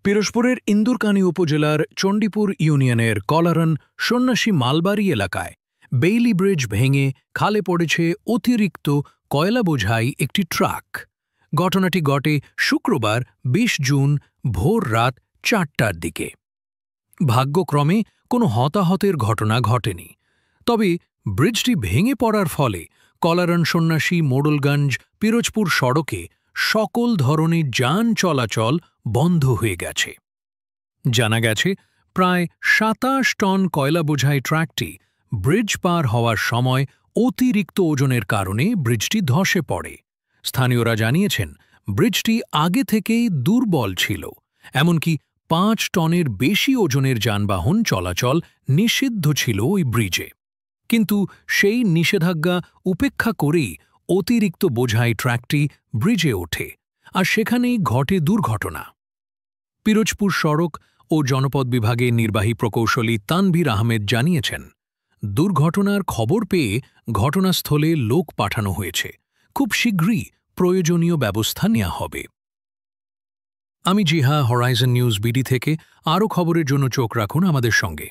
পিরোজপুরের ইন্দুরকানী উপজেলার চণ্ডীপুর ইউনিয়নের কলারন সন্ন্যাসী মালবাড়ি এলাকায় বেইলি ব্রিজ ভেঙে খালে পড়েছে অতিরিক্ত কয়লা বোঝাই একটি ট্রাক। ঘটনাটি ঘটে শুক্রবার ২০ জুন ভোর রাত ৪টার দিকে। ভাগ্যক্রমে কোনো হতাহতের ঘটনা ঘটেনি, তবে ব্রিজটি ভেঙে পড়ার ফলে কলারন সন্ন্যাসী মোড়লগঞ্জ পিরোজপুর সড়কে সকল ধরনের যান চলাচল বন্ধ হয়ে গেছে। জানা গেছে, প্রায় ২৭ টন কয়লা বোঝাই ট্রাকটি ব্রিজ পার হওয়ার সময় অতিরিক্ত ওজনের কারণে ব্রিজটি ধসে পড়ে। স্থানীয়রা জানিয়েছেন, ব্রিজটি আগে থেকেই দুর্বল ছিল, এমনকি ৫ টনের বেশি ওজনের যানবাহন চলাচল নিষিদ্ধ ছিল ওই ব্রিজে। কিন্তু সেই নিষেধাজ্ঞা উপেক্ষা করেই অতিরিক্ত বোঝাই ট্রাকটি ব্রিজে ওঠে, আর সেখানেই ঘটে দুর্ঘটনা। পিরোজপুর সড়ক ও জনপদ বিভাগের নির্বাহী প্রকৌশলী তানভীর আহমেদ জানিয়েছেন, দুর্ঘটনার খবর পেয়ে ঘটনাস্থলে লোক পাঠানো হয়েছে। খুব শীঘ্রই প্রয়োজনীয় ব্যবস্থা নেওয়া হবে। আমি জিহা, হরাইজন নিউজ বিডি থেকে। আরও খবরের জন্য চোখ রাখুন আমাদের সঙ্গে।